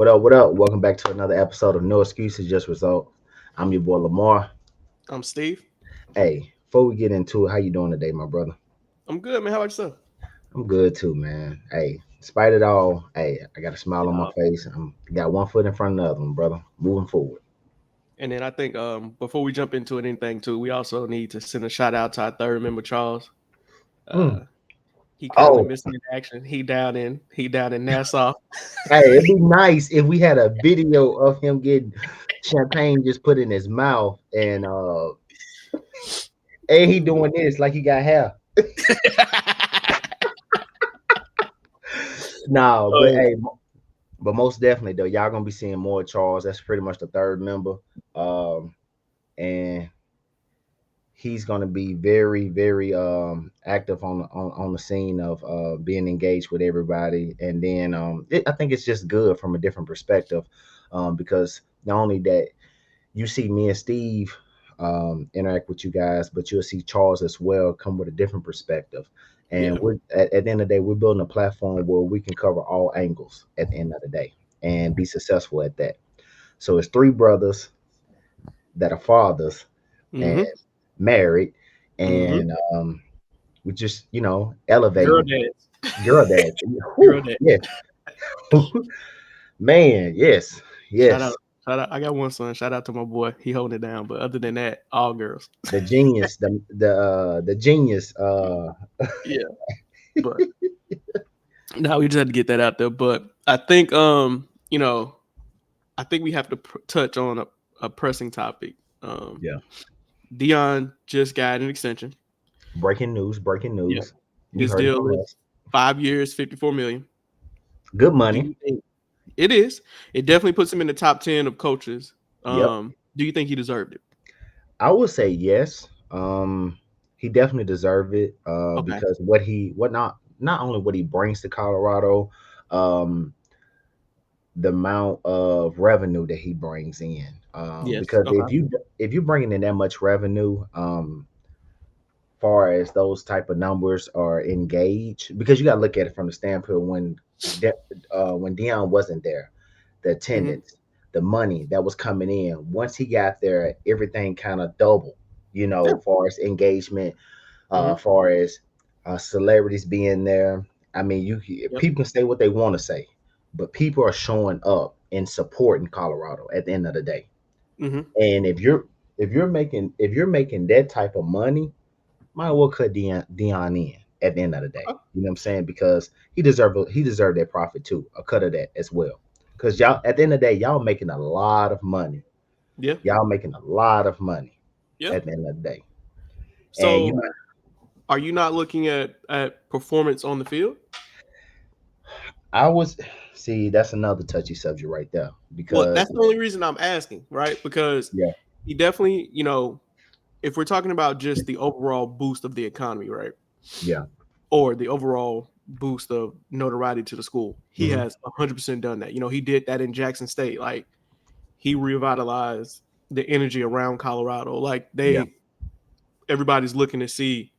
What up? What up? Welcome back to another episode of No Excuses, Just Results. I'm your boy Lamar. I'm Steve. Hey, before we get into it, how you doing today, my brother? I'm good, man. How about yourself? I'm good too, man. Hey, despite it all, hey, I got a smile on my Yeah. face. I'm got one foot in front of the other one, brother. Moving forward. And then I think before we jump into anything too, we also need to send a shout out to our third member, Charles. Mm. Uh, he currently Oh, missing in action. He down in Nassau. hey, it'd be nice if we had a video of him getting champagne just put in his mouth and he doing this like he got hair. No, but Oh, hey, but most definitely though, y'all gonna be seeing more of Charles. That's pretty much the third member. And he's going to be very, very active on the scene of being engaged with everybody. And then I think it's just good from a different perspective because not only that you see me and Steve interact with you guys, but you'll see Charles as well come with a different perspective. And yeah. we're at the end of the day, we're building a platform where we can cover all angles at the end of the day and be successful at that. So it's three brothers that are fathers and Mm-hmm. married, Mm-hmm. and we just Girl elevating dads. girl dad. Girl Whew, dad. yeah, man, yes, Shout yes, out. Shout out. I got one son. Shout out to my boy. He holding it down. But other than that, all girls. the genius, the genius. Yeah. But now we just had to get that out there. But I think I think we have to touch on a pressing topic. Um, Yeah, Deion just got an extension. breaking news, breaking Yeah, news. You his heard it deal from is us. 5 years, 54 million. Good Do money. you think it is? It definitely puts him in the top 10 of coaches. Yep, Do you think he deserved it? I would say yes. He definitely deserved it Okay. because what not only what he brings to Colorado, um, the amount of revenue that he brings in. Yes. Because Okay. if you're bringing in that much revenue, far as those type of numbers are engaged, because you got to look at it from the standpoint De, when Deion wasn't there, the Hmm. attendance, the money that was coming in. Once he got there, everything kind of doubled. Yeah. Far as engagement, Hmm. far as celebrities being there. I mean, Yep. people can say what they want to say, but people are showing up and supporting Colorado at the end of the day. Hmm. And if you're making that type of money, might as well cut Dion in at the end of the day. Okay. You know what I'm saying? Because he deserved that profit too, a cut of that as well. Because y'all at the end of the day, y'all making a lot of money. Yeah. Y'all making a lot of money Yeah. at the end of the day. And So, are you not looking at performance on the field? I was see that's another touchy subject right there Well, because that's the only reason I'm asking, right? Because yeah, he definitely, if we're talking about just the overall boost of the economy, right? yeah, Or the overall boost of notoriety to the school. He hmm, has 100% done that. He did that in Jackson State. Like he revitalized the energy around Colorado. Like yeah, everybody's looking to see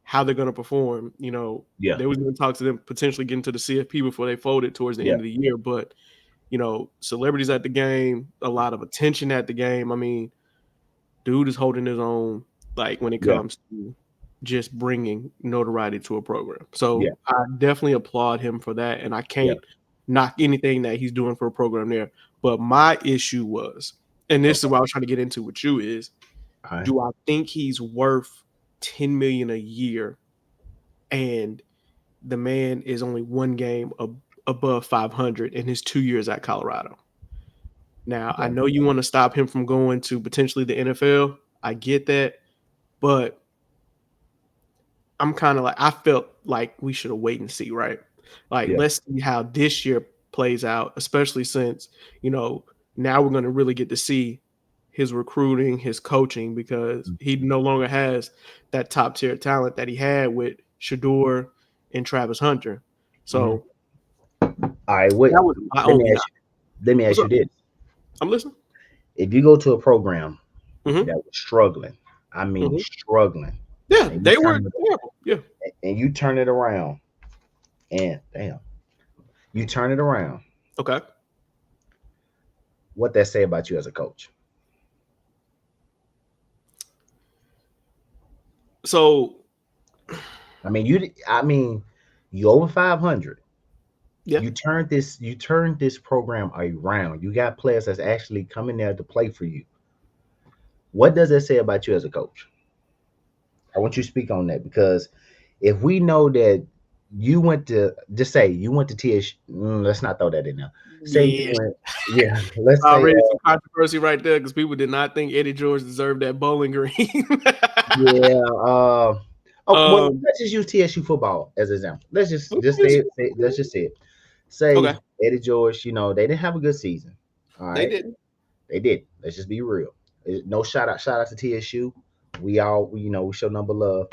how they're going to perform. yeah, There was even talk to them potentially getting to the CFP before they folded towards the yeah, end of the year. But celebrities at the game, a lot of attention at the game. I mean, dude is holding his own. Like when it yeah, comes to just bringing notoriety to a program. yeah, So I definitely applaud him for that. And I yeah. can't knock anything that he's doing for a program there. But my issue was, and this is Okay, what I was trying to get into with you is, all right. do I think he's worth 10 million a year and the man is only one game above 500 in his 2 years at Colorado? Now, I Yeah, know you want to stop him from going to potentially the NFL. I get that. But I'm kind of like I felt like we should have wait and see, right? Like yeah, let's see how this year plays out, especially since you know now we're going to really get to see his recruiting, his coaching, because he no longer has that top tier talent that he had with Shador and Travis Hunter. mm-hmm. So All right. What? that was my Let me only knock. ask you. Let me What's ask you up? this: I'm listening. if you go to a program Hmm. that was struggling, I mean Hmm. struggling, Yeah, and you they were turn it terrible. Yeah. and you turn it around, and damn, you turn it around, Okay. what that say about you as a coach? So I mean, you over 500. yeah, You turned this program around. You got players that's actually coming there to play for you. What does that say about you as a coach? I want you to speak on that because if we know that you went to just say you went to TSU, let's not throw that in there. Say you yeah. went, yeah. Let's say, Already some controversy right there because people did not think Eddie George deserved that bowling green. yeah. Oh, well, um, let's just use TSU football as an example. Let's just okay, just let's just say it. Say okay, Eddie George, they didn't have a good season. All they right, didn't. they did. Let's just be real. No shout out to TSU. We show number love.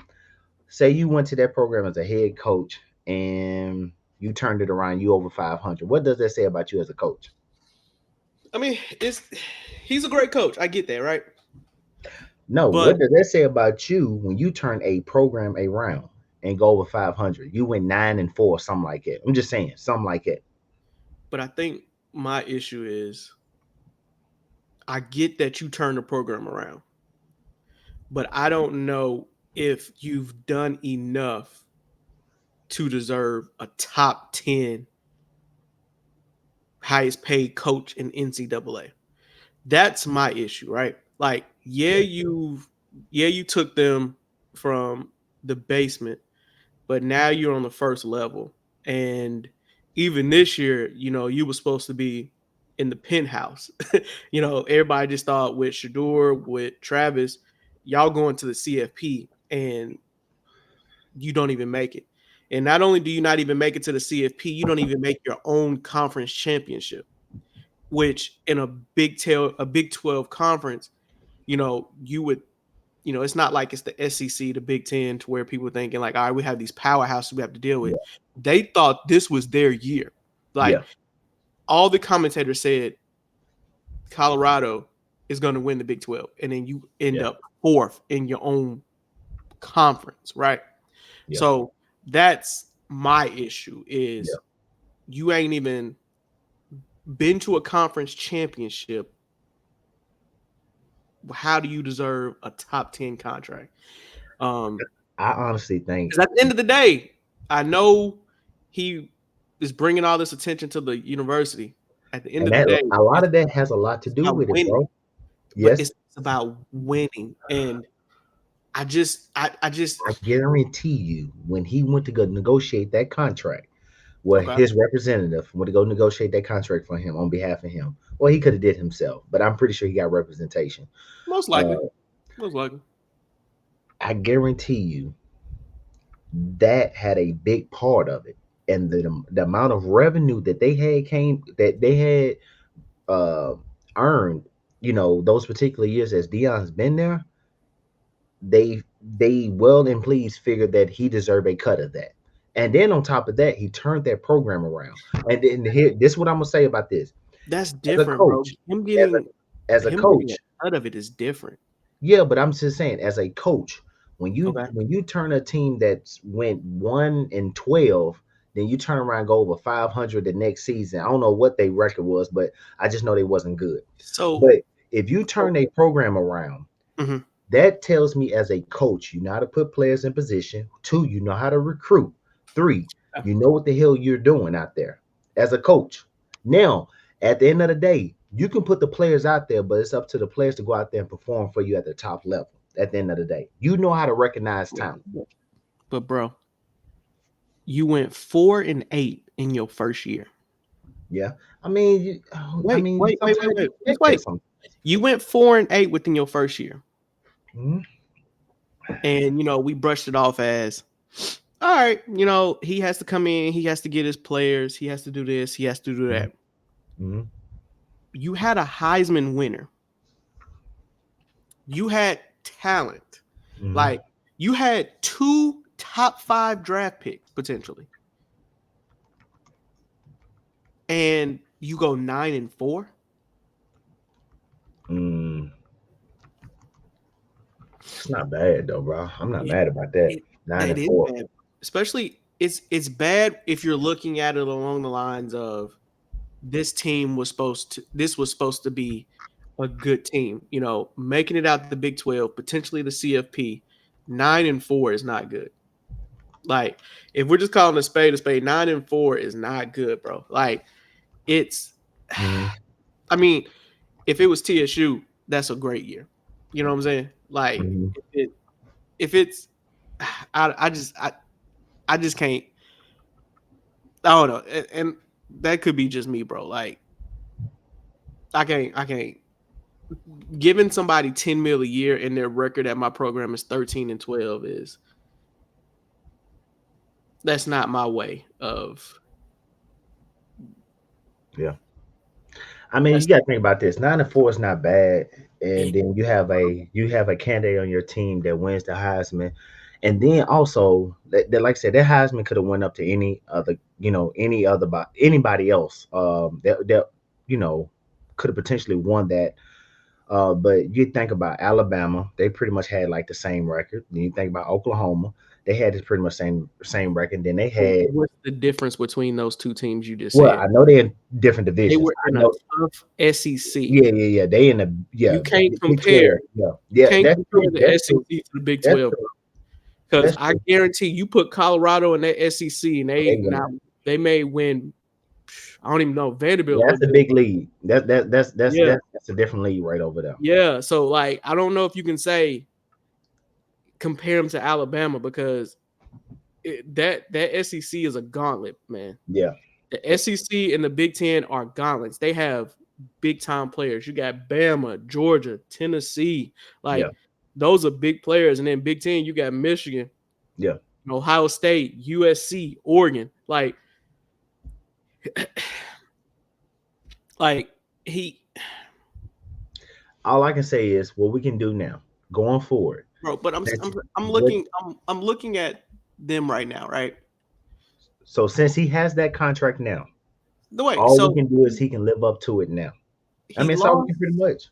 Say you went to that program as a head coach and you turned it around. You over 500. What does that say about you as a coach? I mean, he's a great coach. I get that, right? No. But What does that say about you when you turn a program around and go over 500? You went 9-4, something like that. I'm just saying, something like that. I think my issue is I get that you turn the program around, but I don't know if you've done enough to deserve a top 10 highest paid coach in NCAA. That's my issue, right? Like, Yeah, you took them from the basement, but now you're on the first level. And even this year, you were supposed to be in the penthouse. Everybody just thought with Shador, with Travis, y'all going to the CFP and you don't even make it. And not only do you not even make it to the CFP, you don't even make your own conference championship, which in a Big 12 conference, you would, it's not like it's the SEC, the Big Ten, to where people are thinking like, all right, we have these powerhouses we have to deal with. yeah, They thought this was their year. Like yeah, all the commentators said, Colorado is going to win the Big 12, and then you end yeah, up fourth in your own conference, right? yeah, So that's my issue yeah. is you ain't even been to a conference championship. How do you deserve a top 10 contract? Um, I honestly think, because at the end of the day, I know he is bringing all this attention to the university. At the end and of the that day, a lot of that has a lot to it's do about with it, winning, bro. but Yes, it's about winning. And I just I guarantee you, when he went to go negotiate that contract, well, okay, his representative went to go negotiate that contract for him on behalf of him. Well, he could have did himself, but I'm pretty sure he got representation. most Uh, likely, most likely. I guarantee you that had a big part of it, and the amount of revenue that they had uh, earned, those particular years as Dion's been there, they well and please figured that he deserved a cut of that. And then on top of that, he turned that program around. And then here, this is what I'm gonna say about this. That's As a different, bro. coach, as a Him getting a coach, cut of it is different. yeah, but I'm just saying, as a coach, when you Okay. when you turn a team that's went 1-12, then you turn around and go over 500 the next season. I don't know what their record was, but I just know they wasn't good. So, But if you so turn a program around, mhm. that tells me as a coach, you know how to put players in position. Two, you know how to recruit. Three, you know what the hell you're doing out there as a coach. Now, at the end of the day, you can put the players out there, but it's up to the players to go out there and perform for you at the top level. At the end of the day, you know how to recognize talent. But bro, you went 4-8 in your first year. Yeah, I mean, Wait, wait, wait, wait, sometimes you wait. Just get that. wait. Sometimes. You went 4-8 within your first year. Mhm. And we brushed it off as all right, he has to come in, he has to get his players, he has to do this, he has to do Mhm. that. Mhm. You had a Heisman winner. You had talent. Mhm. Like you had two top 5 draft picks potentially. And you go 9-4. Mm, it's not bad though, bro. I'm not It, mad about that. it Nine that and is four. bad. Especially it's bad if you're looking at it along the lines of this was supposed to be a good team. You know, making it out the Big 12, potentially the CFP. 9-4 is not good. Like, if we're just calling a spade, 9-4 is not good, bro. Like, it's Mhm. I mean, if it was TSU, that's a great year. You know what I'm saying? Like, Mhm. if it's I just can't. I don't know, and that could be just me, bro. Like, I can't. Giving somebody 10 mil a year and their record at my program is 13-12 is that's not my way of Yeah. I mean, you that's got to think about this. 9-4 is not bad, and it. then you have a candidate on your team that wins the Heisman, and then also that like I said, that Heisman could have went up to anybody else. That could have potentially won that. But you think about Alabama, they pretty much had like the same record. Then you think about Oklahoma, they had this pretty much same record. Then they had What's the difference between those two teams you just well, said? I know they're in different They divisions. were I in a know, tough SEC. yeah. They in the You can't Big compare. 12. Yeah, You yeah. can't That's compare true. the That's true. SEC to the Big That's 12, true. because That's I true. guarantee you put Colorado in that SEC and They win. they may win. I don't even know, Vanderbilt Yeah, a little that's a good. big lead. Yeah, That's a different lead right over there. yeah. So like, I don't know if you can say compare them to Alabama because that SEC is a gauntlet, man. Yeah, The SEC and the Big Ten are gauntlets. They have big time players. You got Bama, Georgia, Tennessee. yeah, Like, those are big players. And then Big Ten, you got Michigan, yeah. Ohio State, USC, Oregon. Like he, All I can say is what we can do now, going forward. bro. But That's what. I'm looking at them right now, right? So since he has that contract now, The way, all we so can do is he can live up to it now. I he mean, it's all we lost can pretty much.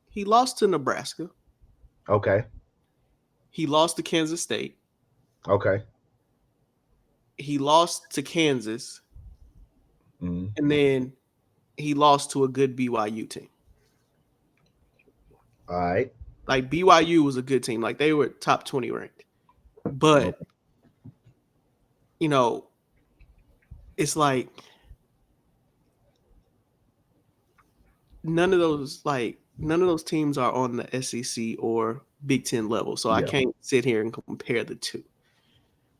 he lost to Nebraska. Okay, He lost to Kansas State. okay. He lost to Kansas, Mhm. and then he lost to a good BYU team. All right. Like, BYU was a good team. Like, they were top 20 ranked. But, Okay. you know, it's like none of those teams are on the SEC or Big Ten level. So I Yeah, can't sit here and compare the two.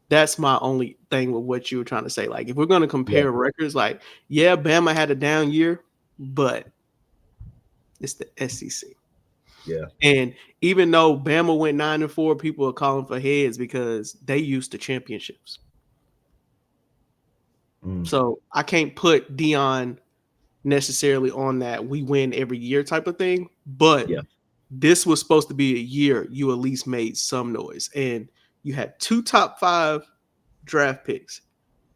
That's my only thing with what you were trying to say. Like, if we're gonna yeah, compare records, like, yeah, Bama had a down year, but it's the SEC. yeah. And even though Bama went 9-4, people are calling for heads because they used to championships. Mm, So I can't put Deion necessarily on that we win every year type of thing, but yeah. this was supposed to be a year you at least made some noise. And you had two top 5 draft picks.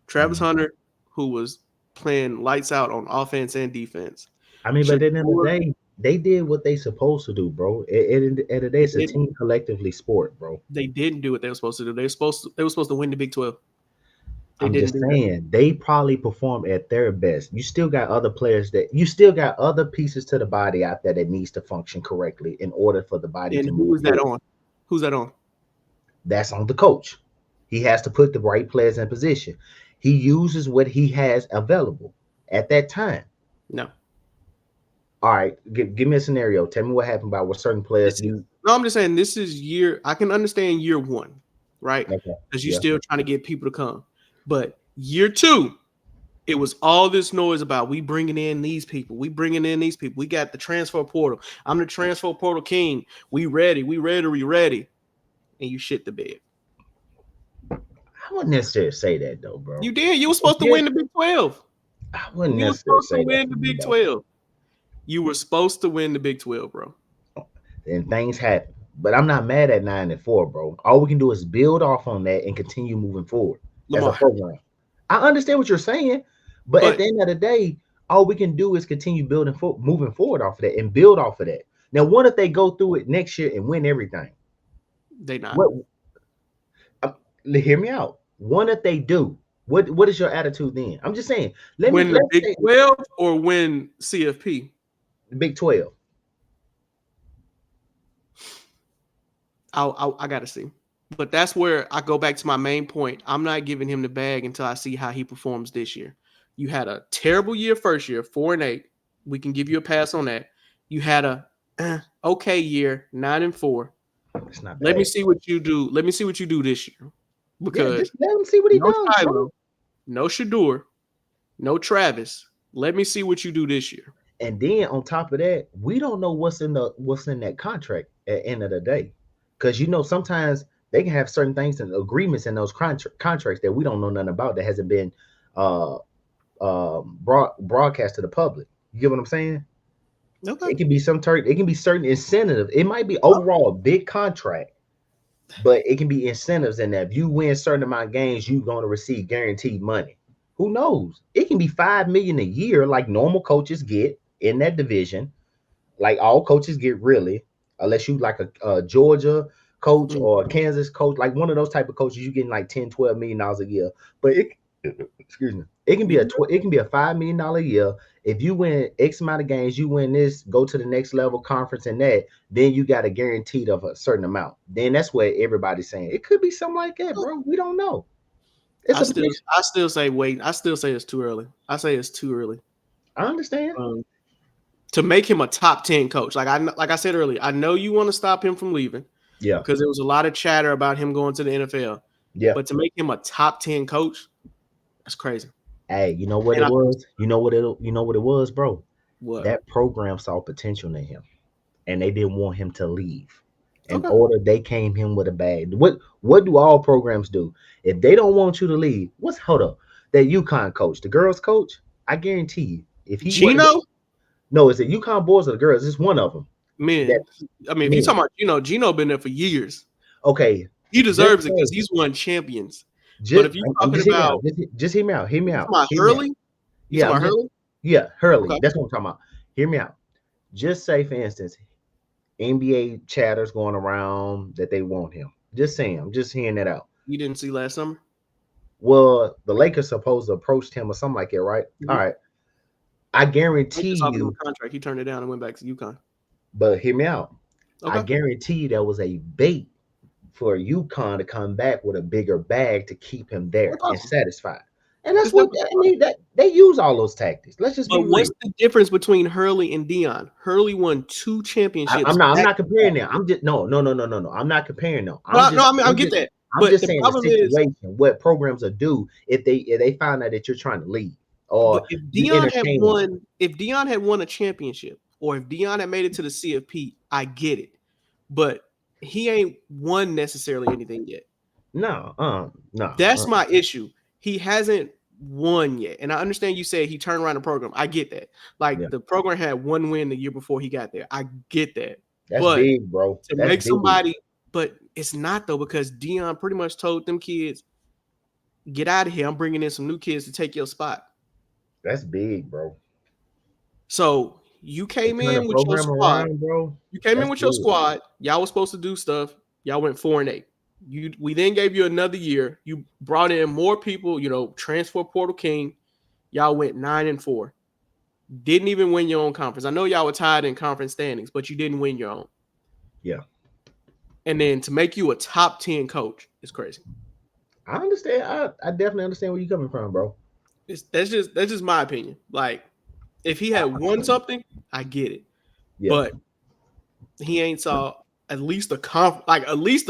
Travis Mm. Hunter, who was playing lights out on offense and defense. I mean, but at the end of the Shadur, day, they did what they supposed to do, bro. At the end of the day, they it's a didn't team collectively sport, bro. they didn't do what they were supposed to do. They were supposed to win the Big 12. They I'm didn't just do that. saying they probably perform at their best. You still got other pieces to the body out there that needs to function correctly in order for the body And to who move is that forward. on? Who's that on? That's on the coach. He has to put the right players in position. He uses what he has available at that time. No. All right, give me a scenario. Tell me what happened about what certain players This is you. no, I'm just saying this is year. I can understand year one, right? Okay, Because you're yeah, still trying to get people to come. But year two, it was all this noise about we bringing in these people. We bringing in these people. We got the transfer portal. I'm the transfer portal king. We ready. We ready. We ready. And you shit the bed. I wouldn't necessarily say that though, bro. You did. You were supposed to Yeah, win the Big 12. I wouldn't You were necessarily supposed to say that win for the me Big though. 12. You were supposed to win the Big 12, bro. And things happen. But I'm not mad at 9-4, bro. All we can do is build off on that and continue moving forward as a Lamar. program. I understand what you're saying, but at But the end of the day, all we can do is continue moving forward off of that and build off of that. Now, what if they go through it next year and win everything? they not. What? Uh, Hear me out. What if they do? What is your attitude then? I'm just saying. Win the Let's Big say 12 or win CFP? the Big 12. I gotta see. But that's where I go back to my main point. I'm not giving him the bag until I see how he performs this year. You had a terrible year first year, 4-8. We can give you a pass on that. You had a okay year, 9-4. It's not Let me bad. see what you do. Let me see what you do this year. Yeah, Because just let him see what he no does, bro. Shiloh, no Shador, no Travis. Let me see what you do this year. And then on top of that, we don't know what's in that contract at the end of the day, because sometimes they can have certain things and agreements in those contracts that we don't know nothing about that hasn't been uh broadcast to the public. You get what I'm saying? Okay. It can be it can be certain incentives. It might be overall a big contract, but it can be incentives in that if you win a certain amount of games, you're going to receive guaranteed money. Who knows? It can be 5 million a year, like normal coaches get in that division, like all coaches get really, unless you like a Georgia coach Mm. or a Kansas coach, like one of those type of coaches, you getting like 10, $12 million a year. But excuse me, it can be a $5 million a year. If you win X amount of games, you win this, go to the next level conference and that, then you got a guaranteed of a certain amount. Then that's what everybody's saying. It could be something like that, bro. We don't know. It's I a still potential. I still say wait. I still say it's too early. I say it's too early. I understand. Um, to make him a top 10 coach. Like I said earlier, I know you want to stop him from leaving Yeah. because there was a lot of chatter about him going to the NFL. Yeah. But to make him a top 10 coach, that's crazy. Hey, you know what And it I think was? You know what it was, bro? what? That program saw potential in him and they didn't want him to leave. In Okay. order, they came him with a bag. What do all programs do? If they don't want you to leave, what's hold up? That UConn coach, the girls coach, I guarantee you, if he wasn't Gino, no, is it UConn boys or the girls? It's one of them. That man. I mean, if you men. talking about Gino been there for years. Okay, He just deserves it because say he's won champions. But just if you I'm talking just hear me out. about Just hear me out. Hear me you out. talking about Hear me out. Hurley, you Yeah, talking I'm about just Hurley? yeah, Hurley. Okay. That's what I'm talking about. Hear me out. Just say, for instance, NBA chatters going around that they want him. Just saying, I'm just hearing that out. You didn't see last summer. Well, the Lakers supposed to approach him or something like that, right? All Mm-hmm. right. I They guarantee just offered him you, a contract. He turned it down and went back to UConn. but hear me out. I Okay. guarantee you there was a bait for UConn to come back with a bigger bag to keep him Very there and possible. satisfied. And that's It's what definitely I mean. possible. That they use all those tactics. Let's just be But what's real. the difference between Hurley and Deion? Hurley won 2 I'm championships not. I'm back not to back. comparing them. I'm just no. I'm not comparing them. No, I mean I get that. I'm But just the saying the problem is, situation. What programs will do if they find out that you're trying to leave or but if you Deion had entertaining them. won, if Deion had won a championship, or if Deion had made it to the CFP, I get it. But he ain't won necessarily anything yet. No, no. That's my issue. He hasn't won yet. And I understand you said he turned around the program. I get that. Yeah, Like the program had one win the year before he got there. I get that. that's But big, bro. to That's make big. somebody, but it's not though, because Dion pretty much told them kids, get out of here. I'm bringing in some new kids to take your spot. That's big, bro. So you To came turn a in with your program squad. around, bro. You came in That's with your good. squad. Y'all was supposed to do stuff. Y'all went 4-8. We then gave you another year. You brought in more people, transfer portal king. Y'all went 9-4. Didn't even win your own conference. I know y'all were tied in conference standings, but you didn't win your own. Yeah, And then to make you a top 10 coach is crazy. I understand. I definitely understand where you're coming from, bro. That's just my opinion. Like if he had won something, I get it. Yeah, But he ain't saw at least the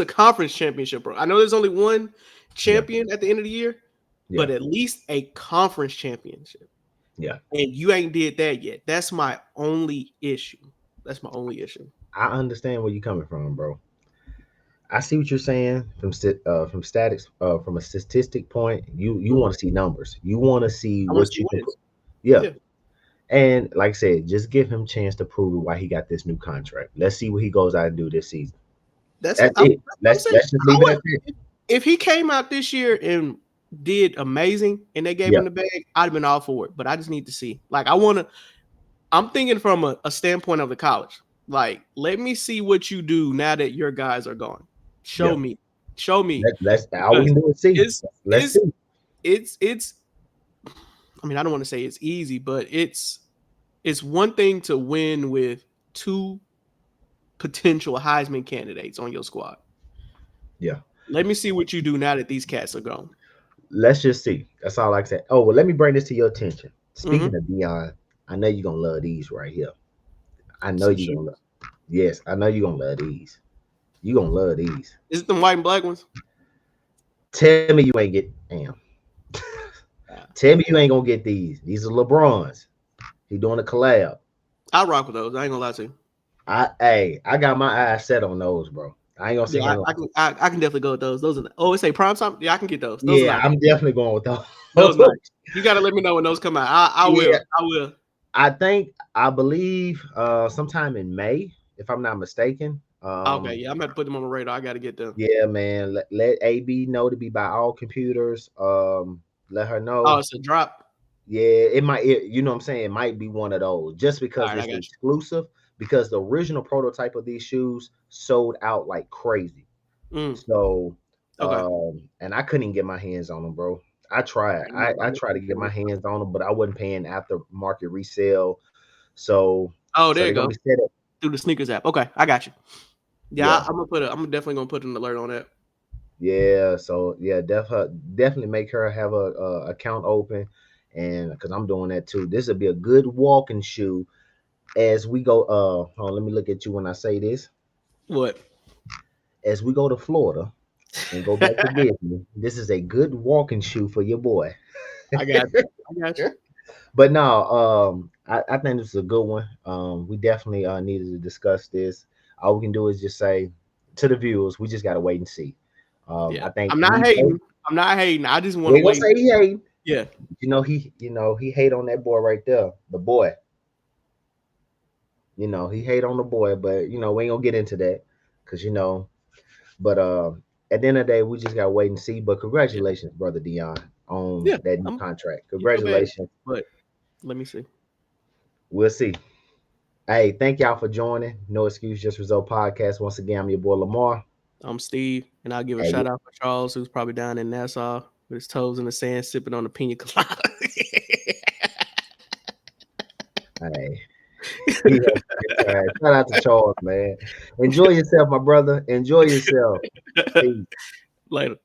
conference championship, bro. I know there's only one yeah, champion at the end of the year, yeah, but at least a conference championship. yeah. And you ain't did that yet. That's my only issue. That's my only issue. I understand where you're coming from, bro. I see what you're saying from statics from a statistic point. You Mhm. want to see numbers. You want to see I want to what see you can put. wins. Yeah, Yeah. and like I said, just give him a chance to prove it why he got this new contract. Let's see what he goes out and do this season. That's it. That's what I'm saying. Let's just I leave it would at that. if he came out this year and did amazing and they gave Yeah, him the bag, I'd have been all for it. But I just need to see. Like I'm thinking from a standpoint of the college. Like, let me see what you do now that your guys are gone. yeah. Show me. Show me. Let's all we Because can do is see. it's Let's it's see. it's I mean, I don't want to say it's easy, but it's one thing to win with two potential Heisman candidates on your squad. Yeah. Let me see what you do now that these cats are gone. Let's just see. That's all I can say. Oh, well, let me bring this to your attention. Mm-hmm. Speaking of Deion, I know you're gonna love these right here. I know Some you're shoes. gonna love. Yes, I know you're gonna love these. You gonna love these. Is it them white and black ones? Tell me you ain't get damn. Uh, Tell me you ain't gonna get these. These are LeBron's. He doing a collab. I'll rock with those. I ain't gonna lie to you. I got my eyes set on those, bro. I ain't gonna sit Yeah, here and lie. I can definitely go with those. Those are oh, it say prime time. Yeah, I can get those. Those are Yeah, nice. I'm definitely going with those. Those nice. You gotta let me know when those come out. I Yeah, will. I will. I believe sometime in May, if I'm not mistaken. Okay, yeah, I'm gonna put them on the radar. I gotta get them. Yeah, man. Let AB know to be by all computers. Let her Oh, know. it's a drop. Yeah, you know what I'm saying? It might be one of those just All because right, I it's got exclusive, because the original prototype of these shoes sold out like crazy. you. So, Okay. and I couldn't even get my hands on them, bro. I All tried. right, I tried to get my hands on them, but I wasn't paying aftermarket resale. So, oh, so there you they're gonna go. be set up. Through the sneakers app. Okay, I got you. Yeah, Yeah. I'm definitely gonna put an alert on that. Yeah, so yeah, definitely make her have a account open, and because I'm doing that too. This would be a good walking shoe as we go. Oh, let me look at you when I say this. What? As we go to Florida and go back to Disney, this is a good walking shoe for your boy. I got you. I got you. But no, I think this is a good one. We definitely needed to discuss this. All we can do is just say to the viewers, we just gotta wait and see. Yeah. I think I'm not me hating. personally, I'm not hating. I just want we to ain't gonna wait. say he hate. Yeah. He hate on that boy right there. The boy, he hate on the boy, but we ain't gonna get into that because But at the end of the day, we just gotta wait and see. But Yeah. congratulations, brother Dion, on Yeah. that new I'm contract. you feel bad. Congratulations. But let me see. We'll see. Hey, thank y'all for joining. No Excuse, Just Result podcast. Once again, I'm your boy Lamar. I'm Steve, and I'll give a Hey, shout out for Charles, who's probably down in Nassau with his toes in the sand, sipping on a pina colada. hey, he had a good time. Shout out to Charles, man. Enjoy yourself, my brother. Enjoy yourself. Peace. Later.